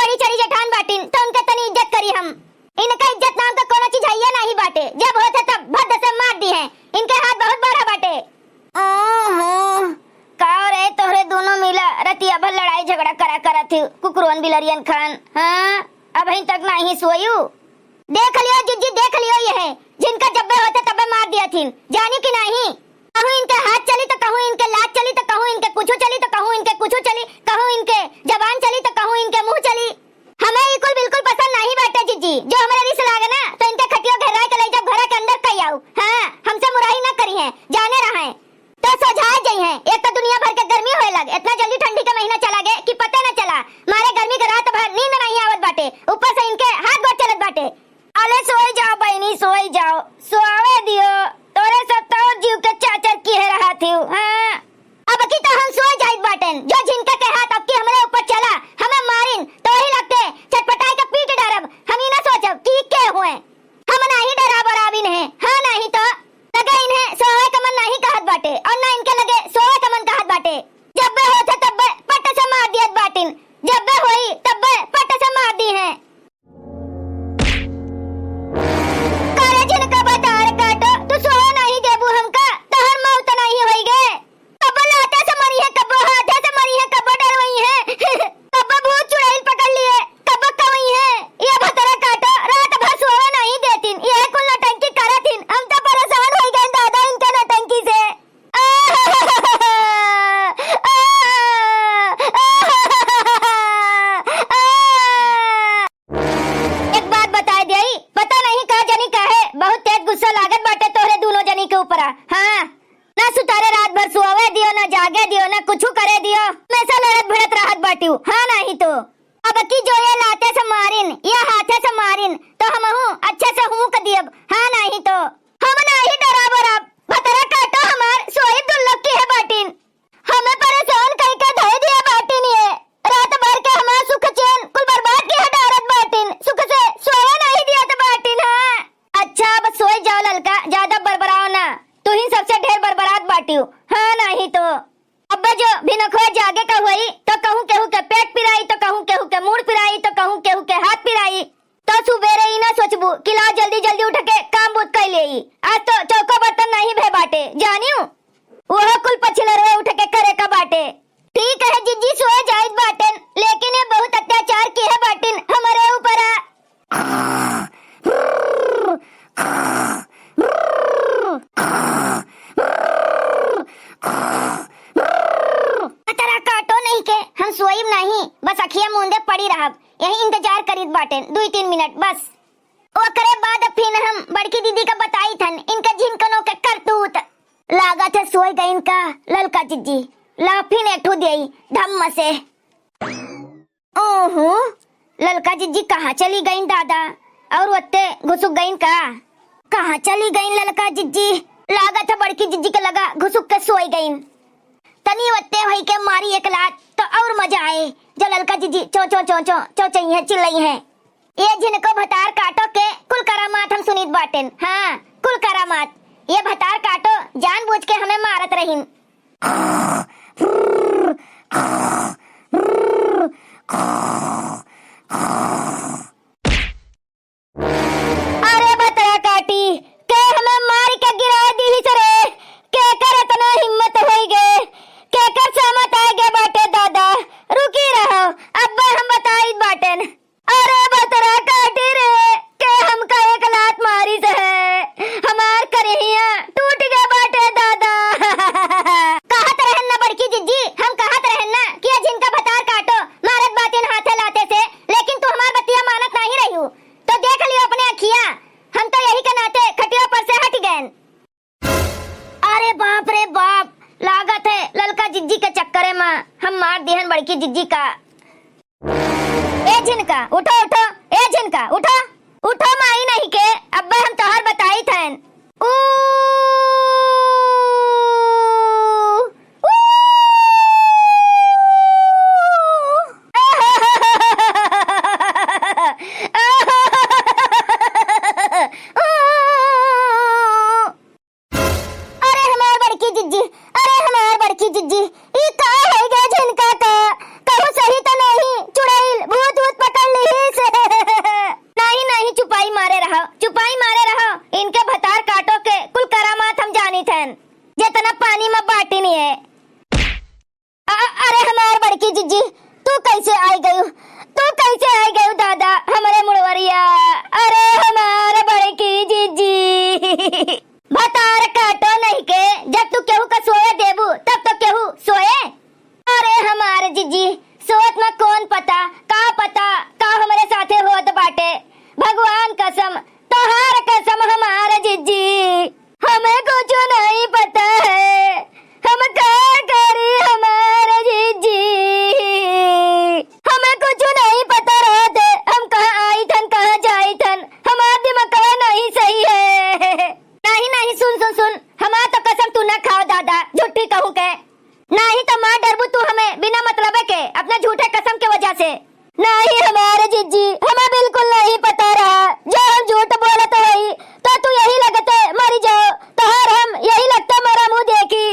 बड़ी चढ़ी जेठान बाटिन तो उनके तनी इज्जत करी हम। इनका इज्जत नाम का कोनो चीज है नहीं बाटे, जब होते तब भद्द से मार दी है। इनके हाथ बहुत बड़ा बाटे। ओहो का रे तोहरे दोनों मिला रतिया भर लड़ाई झगड़ा करा थी कुकरोन बिलरियन खान। हां अभी तक नहीं सोयू। देख लियो जिज्जी देख लियो, ये है जिनका जब्बे होते तबे मार दिया थी, जानी कि नहीं। कहूं इनके हाथ चली तो कहूं इनके लात चली तो कहूं इनके कुछ चली तो कहूं इनके कुछ चली, कहूं इनके जबान चली तो कहूं इनके मुंह चली। हमें इकुल बिल्कुल पसंद नहीं बाटे जिज्जी। जो हमारे रिस लागे ना तो इनके खटियो घेरा के ले जब घर के अंदर कई आऊ। हां हमसे मुराही ना करी है, जाने रहा है तो सोझा गई है। एक तो दुनिया भर के गर्मी होए लगे, इतना जल्दी ठंडी का महीना चला गए कि पता न चला। मारे गर्मी के रात भर नींद नहीं आवत बाटे, ऊपर से इनके हाथ गोड़ चलत बाटे। अले सोई जाओ बहनी सोई जाओ, सोवे दियो तोरे सब तो जीव के चाचर की है रहा थी। हां अब की तो हम सोई जाइत बाटन, जो जिनका के हाथ अब की हमरे ऊपर चला हमें मारिन तो ही लगते चटपटाई का पीट डरब। हम ही ना सोचब कि के हुए हम नहीं डरा बराबिन है। हां नहीं तो लगे इन्हें सोए का मन नहीं कहत बाटे और ना इनके लगे सोए का मन कहत बाटे। जब बे होते तब पट से मार दियत बाटिन, जब बे होई तब पट से मार दी है। करे जिनका बता रे काटो तू सोए नहीं देबू हमका तहर मौत नहीं होई गे। कब लाते से मरी है, कब हाथे से मरी है, कब डरवई है, कब भूत चुड़ैल पकड़ लिए, कब कवई है। ये भतरा काटो रात भर सोए नहीं देतिन, ये कुल नटंकी करतिन। हम तो परेशान हो गए दादा इनके नटंकी से। एक बात बता दे, पता नहीं का जनी का है बहुत तेज गुस्सा लागत बाटे तोहरे दोनों जनी के ऊपर। हां ना सुतारे रात भर सोवे दियो, ना जागे दियो, ना कुछ करे दियो, हमेशा लड़त भिड़त रहत बाटियो। हां नहीं तो अब की जो ये लाते से मारिन या हाथे से मारिन तो हम हूं अच्छे से हूं क दियब। हां नहीं तो हम नहीं डराबर। अब भतरा काटो हमार सोई दुल्लक की है बाटिन, हमें परेशान कई के धय दिया बाटिन। ये रात भर के हमार सुख चैन कुल बर्बाद की है डारत बाटिन, सुख से सोए नहीं दिया तो बाटिन। हां अच्छा बस सोई जाओ ललका, ज्यादा बरबराओ ना, तू ही सबसे ढेर बरबरात बाटियो। हां नहीं तो अब जो भिनखवा जागे का हुई तो कहूं केहू के पेट पिराई, तो कहूं केहू के मुंह पिराई, तो कहूं केहू के हाथ पिराई। तो सुबेरे ही ना सोचबू कि ला जल्दी जल्दी उठ के काम बुत कर लेई। आज तो चौको बर्तन नहीं भे बाटे, जानियो वो कुल पछिनरवे उठ के करे का बाटे। ठीक है जिज्जी सोए जाइत बाटन, लेकिन ये बहुत अत्याचार की है बाटिन हमारे ऊपर। तेरा काटो नहीं के हम सोईब नहीं, बस अखियां मूंदे पड़ी रहब, यही इंतजार करीत बाटेन 2-3 मिनट बस। ओकरे बाद फिर हम बड़की दीदी का बताई थन इनका झिनकनों के करतूत। लागत है सोई गई इनका ललका जिज्जी, लाफिन एठू देई धम्म से। ओहो ललका जिज्जी कहाँ चली गई दादा, और वत्ते घुसुक गई का? कहाँ चली गई ललका जिज्जी? लागत है बड़की जिज्जी के लगा घुसुक के सोई गई। तनी वत्ते होई के मारी एक लात तो और मजा आए। जो ललका जिज्जी चो चो चो चो चो चई है चिल्लाई है। ये जिनको भतार काटो के कुल करामात हम सुनीत बाटेन। हाँ कुल करामात, ये भतार काटो जानबूझ के हमें मारत रहीन। अरे भतरा काटी के हमें मार के गिरा दी ही सरे, के कर इतना हिम्मत होई गे, के कर सामत आ गे बाटे दादा। रुकी रहो अब हम बताई बाटेन। अरे भतरा काटी रे के हमका एक लात मारी से हमार करिया टूट गए बाटे दादा। कहत रहन ना बड़की जिज्जी, हम कहत रहन ना कि जिनका भतार काटो मारत बातें हाथे लाते से, लेकिन तू हमार बतिया मानत नहीं रही हो। तो देख लियो अपने अखियां, हम तो यही के नाते खटिया पर से हट गए। अरे बाप रे बाप, लागत है ललका जिज्जी के चक्कर में हम मार दिहन बड़की जिज्जी का। ए जिनका उठो उठो, ए जिनका उठो उठो, माई नहीं के अब्बा हम तोहर बताई थन। अरे हमार बड़की जिज्जी, अरे हमार बड़की जिज्जी, ई का हो गया जिनका का कहू सही तो नहीं, चुड़ैल भूत भूत पकड़ बड़की जिज्जी, तू कैसे आई गयू? तू कैसे आई गयू दादा हमारे मुड़वरिया? अरे हमारे बड़की जिज्जी भतार काटो नहीं के, जब तू केहू का सोए देबू तब तो केहू सोए। अरे हमारे जिज्जी सोत में कौन पता का हमारे साथे होत बाटे। भगवान कसम, तोहार कसम हमारे जिज्जी, हमें कुछ नहीं पता है, हम क्या करी हमारे जिज्जी, हमें कुछ नहीं पता रहते, हम कहाँ आई थन कहाँ जाई थन, हमारा दिमाग नहीं सही है। नहीं सुन, हमारा तो कसम तू ना खाओ दादा, झूठी कहूँ के नहीं तो मार डरबू तू हमें बिना मतलब के अपने झूठे कसम के वजह से। नहीं हमारे जिज्जी, हमें बिल्कुल नहीं पता रहा, जो हम झूठ बोले तो वही तो तू यही लगते मरी जाओ, तो हर हम यही लगते मरा मुंह देखी।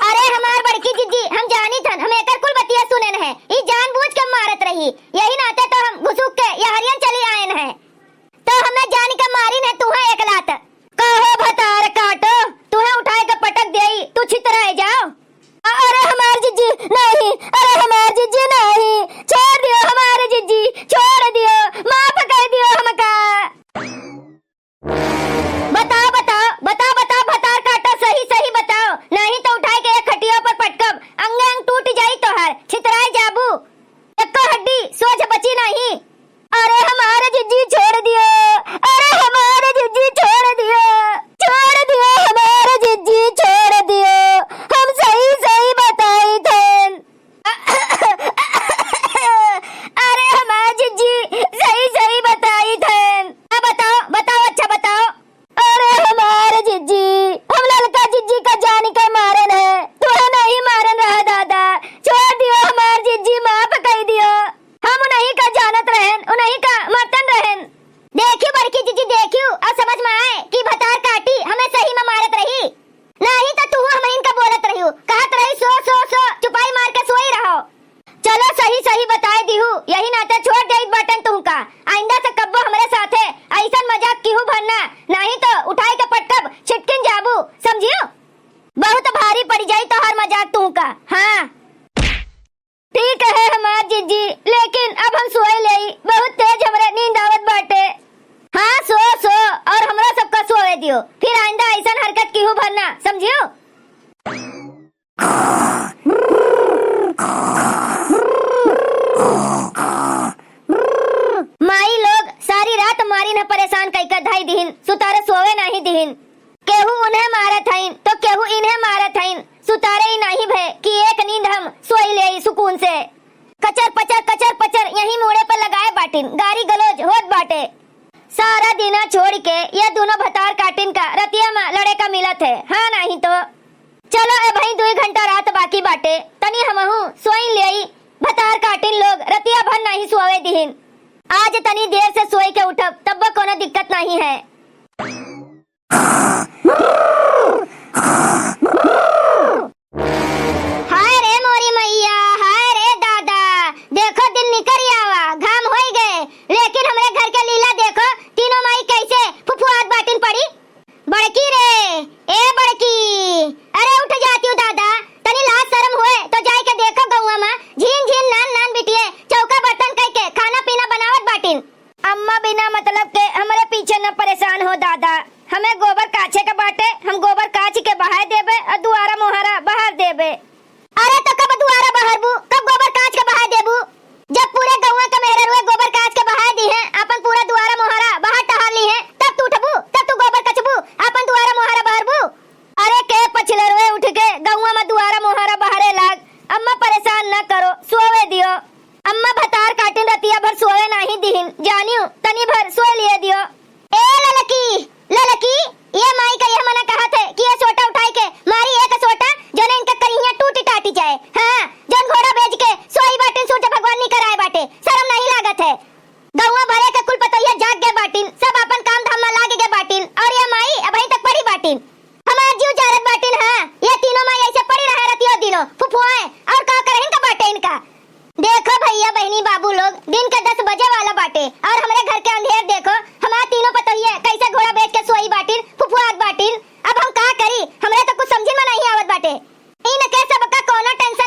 अरे हमार बड़की जिज्जी, हम जानी थन हम एकर कुल बतिया सुने न है, ई जानबूझ के मारत रही, यही नाते तो हम घुसुक के या हरियन चली आए न है, तो हमें जान के मारी न तू है एक लात। कहो भतार काटो, तू है उठाए के पटक देई, तू छितराए जाओ। अरे हमार जिज्जी नहीं, अरे हमार जिज्जी नहीं, छोड़ दियो हमारे जिज्जी, छोड़ दियो, माफ कर दियो हमका। बताओ भतार काटो, सही बताओ, नहीं तो उठाए के एक खटिया पर पटकब, अंग टूट जाई तोहर, छितराए जाबू, एको हड्डी सोच बची नहीं। अरे हमारे जिज्जी छोड़ दियो, अरे हमारे जिज्जी छोड़ दियो हमारे जिज्जी छोड़ दियो, हम सही बताई थे। अरे हमारे जिज्जी सही बताई थे। बताओ अच्छा बताओ। अरे हमारे जिज्जी, हम ललका जिज्जी का जान के मारन है, तुम्हें नहीं मारन रहा दादा, छोड़ दियो हमारे जिज्जी, माफ कर दियो, हम उन्हीं का जानत रहन, उन्हीं का मर्तन रहन। देखियो बड़की जिज्जी देखियो, अब समझ में आए कि भतार काटी हमें सही में मारत रही, नहीं तो तू हम इनका बोलत रही, कहत रही सो चुपाई मार के सोई रहो। चलो सही बताए दिहू, यही नाते छोड़ जाई बटन तुमका, आइंदा से कब्बो हमारे साथे ऐसा मजाक क्यों भरना, नहीं तो उठाए के पटकब छिटकिन जाबू, समझियो, बहुत भारी पड़ जाई तो हर मजाक तुमका। हाँ ठीक है हमार जिज्जी, लेकिन अब हम सोए ले, बहुत तेज हमरे नींद आवत बाटे। हाँ सो और हमरा सबका सोए दियो, फिर आइंदा ऐसा हरकत क्यों भरना, समझियो। माई लोग सारी रात मारी न परेशान कई कर धाई दिहिन, सुतारे सोवे नहीं दिहिन, केहू उन्हें मारत हईन तो केहू इन्हें मारत हईन, सुतारे ही नहीं भे कि एक नींद हम सोई ले सुकून से। कचर पचर यही मोड़े पर लगाए बाटिन, गारी गलोज होत बाटे, सारा दिन छोड़ के ये दोनों भतार काटिन का रतिया में लड़े का मिलत है। हाँ नहीं तो चलो ए भाई 2 घंटा रात बाकी बाटे, तनी हमहू सोई ले, भतार काटिन लोग रतिया भर नहीं सोवे दिहिन, आज तनी देर से सोई के उठब तब कोनो दिक्कत नहीं है। हाय रे मोरी मैया, हाय रे दादा, देखो दिन निकल आवा, घाम हो गए, लेकिन हमरे घर के लीला देखो, तीनों माई कैसे फुफुआत बाटिन पड़ी। बड़की रे, ए बड़की, अरे उठ जाती हूँ दादा, तनी लाज शर्म हुए तो जाए के देखो गौवा में, झीन नान बिटिए चौका बर्तन कई के खाना पीना बनावत बाटिन। अम्मा बिना मतलब के हमारे पीछे न परेशान हो दादा, हमें गोबर काचे के बाटे, हम गोबर काच के बहार देबे और दुआरा मोहरा बाहर देबे। अरे तो कब दुआरा बहारबू, कब गोबर काच के बहार देबू, जब पूरे गौवा का मेहर हुए गोबर काच के बहार दी है, अपन पूरा दुआरा मोहरा बाहर टहल ली है, तब तू उठबू, तब तू गोबर कचबू, अपन दुआरा मोहरा बहारबू। अरे के पछले रुए उठ के गौवा में दुआरा मोहरा बहारे लाग, अम्मा परेशान न करो, सोवे दियो, अम्मा भतार काटिन रतिया भर सोवे नहीं दिहिन, जानियो तनी भर सोए लिए दियो। ए ललकी, ये माई का यह मना कहा थे कि ये सोटा उठाई के मारी एक सोटा जो ने इनका करिया टूटी टाटी जाए। हाँ जन घोड़ा बेच के सोई बाटिन सूट भगवान नहीं कराए बाटे, शर्म नहीं लागत है। गौवा भरे के कुल पतैया जाग गए बाटिन, सब अपन काम धाम में लाग गए बाटिन, और ये माई अभी तक पड़ी बाटिन, हमार जीव जारत बाटिन। हाँ ये तीनों माई ऐसे पड़ी रहे रतियों दिनों फुफुआए, और का करें का बाटे इनका। देखो भैया बहनी बाबू लोग, दिन का 10 बजे वाला बाटे, और हमारे घर के अंधेर देखो, हमारा तीनों पतैया कैसे घोड़ा बेच के सोई बाटिन फुफुआत बाटिन। अब हम का करी, हमरे तो कुछ समझ में नहीं आवत बाटे, इन के सब का कोनो टेंशन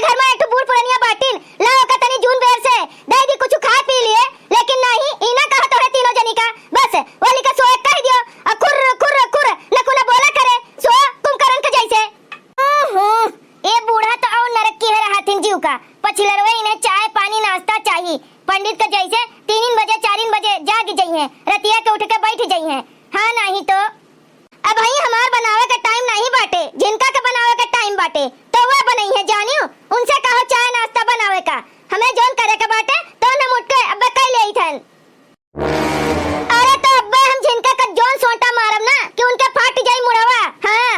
घर में एक बूढ़ पुरनिया बाटिन लाओ का तनी जून बेर से दे दी कुछ खा पी लिए, लेकिन नहीं इना कहा तो है तीनों जनी का बस वाली का सोए कह दियो खुर खुर खुर नकुना बोला करे सो कुंभकर्ण के जैसे। ए बूढ़ा तो और नरक की है रहतिन जीव का पछिलरवे इन्हें चाय पानी नाश्ता चाहिए पंडित के जैसे 3 बजे 4 बजे जाग जाइए रतिया के उठ के बैठ जाइए। हाँ नहीं तो अब भाई हमार बनावे का टाइम नहीं बाटे, जिनका के बनावे का टाइम बाटे तो वह बनई है जानियो उनसे कहो चाय नाश्ता बनावे का, हमें जोन करे के बाटे तो न मुट के अब कह ले थन। अरे तो अब्बे हम जिनका का जोन सोटा मारब ना कि उनके फाट जाई मुड़वा। हां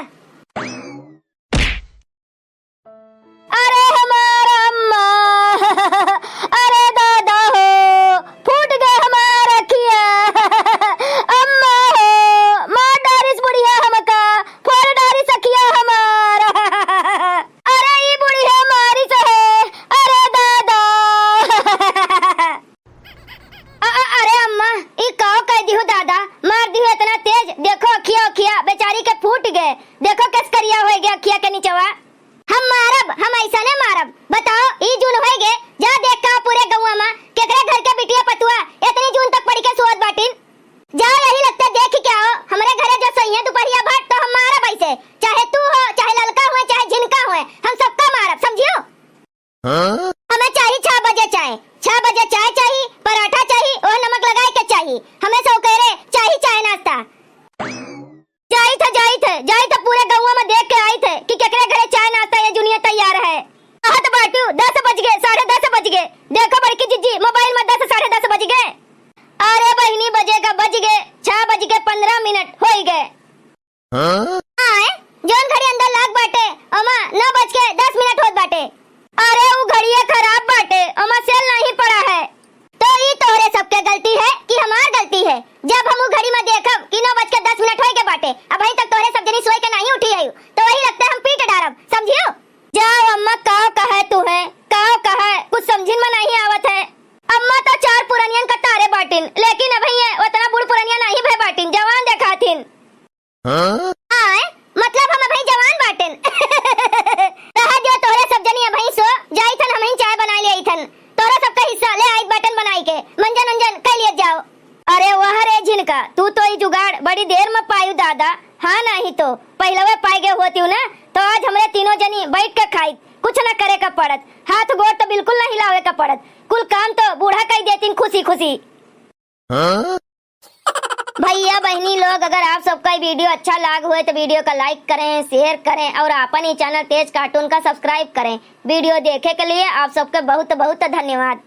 अरे हमारा अम्मा अरे दादा हो फूट गए हमारा किया अम्मा हो मार डारिस बुढ़िया हमका फोड़ डारिस सखिया हमारा अरे ये बुढ़िया मारी से है अरे दादा अरे अम्मा ई काओ कह दियो दादा मार दियो इतना तेज देखो अखिया अखिया बेचारी के फूट गए देखो किस करिया हो गया अखिया के नीचवा। हम मारब हम ऐसा ने मारब बताओ ई जून होई गे जा देख का पूरे गौवा में केकरे घर के बिटिया पतुआ इतनी जून तक पड़ी के सोत बाटिन जा यही लगता देख के आओ हमरे घरे जो सही है दोपहरिया भात तो हम मारब ऐसे चाहे तू हो चाहे ललका हो चाहे जिनका हो हम सबका मारब समझियो। हमें चाहिए 6 बजे चाय 6 बजे चाय चाहिए पराठा चाहिए और नमक लगाए के चाहिए हमें सौ करे चाहिए चाय नाश्ता जाई थे पूरे गौवा में देख के आई थे कि केकरे घरे चाय नाश्ता ये दुनिया तैयार है। कहत बाटू 10 बज गए 10:30 बज गए देखो बड़की जीजी मोबाइल में 10 10:30 बज गए। अरे बहनी बजेगा बज गए 6 बज के 15 मिनट हो गए। हां जोन घड़ी अंदर लाग बाटे अमा 9 बज के 10 मिनट होत बाटे। अरे वो घड़िया खराब बाटे अमा सेल नहीं पड़ा है तो ये तोहरे सबके गलती है कि हमार गलती है। जब हम घड़ी में देखब कि 9 बज के 10 मिनट होई के बाटे अब अभी तक तोहरे सब जनी सोई के नहीं उठी है तो वही लगता है हम पीट डारब समझियो। जाओ अम्मा काओ कहे तू है काओ कहे कुछ समझिन में नहीं आवत है। अम्मा तो 4 पुरनियन का तारे बाटिन लेकिन अभी ये उतना बूढ़ पुरनिया नहीं भे बाटिन जवान देखाथिन। हां मतलब हम अभी जवान बाटिन रहा जो तोहरे सब जनी अभी सो जाईथन हम ही चाय बना ले आईथन तोरा सबका हिस्सा ले आई बटन बनाई के मंजन अंजन कह लिए जाओ। अरे वह रे झिनका तू तो ये जुगाड़ बड़ी देर में पायू दादा। हाँ नहीं तो पहले वे पाई गए होती हूँ ना तो आज हमरे तीनों जनी बैठ के खाई कुछ न करे का पड़त हाथ गोड़ तो बिल्कुल न हिलावे का पड़त कुल काम तो बूढ़ा कह देती खुशी खुशी। भैया बहनी लोग अगर आप सबका वीडियो अच्छा लाग हुए तो वीडियो का लाइक करें शेयर करें और अपन ही चैनल तेज कार्टून का सब्सक्राइब करें। वीडियो देखे के लिए आप सबके बहुत बहुत धन्यवाद।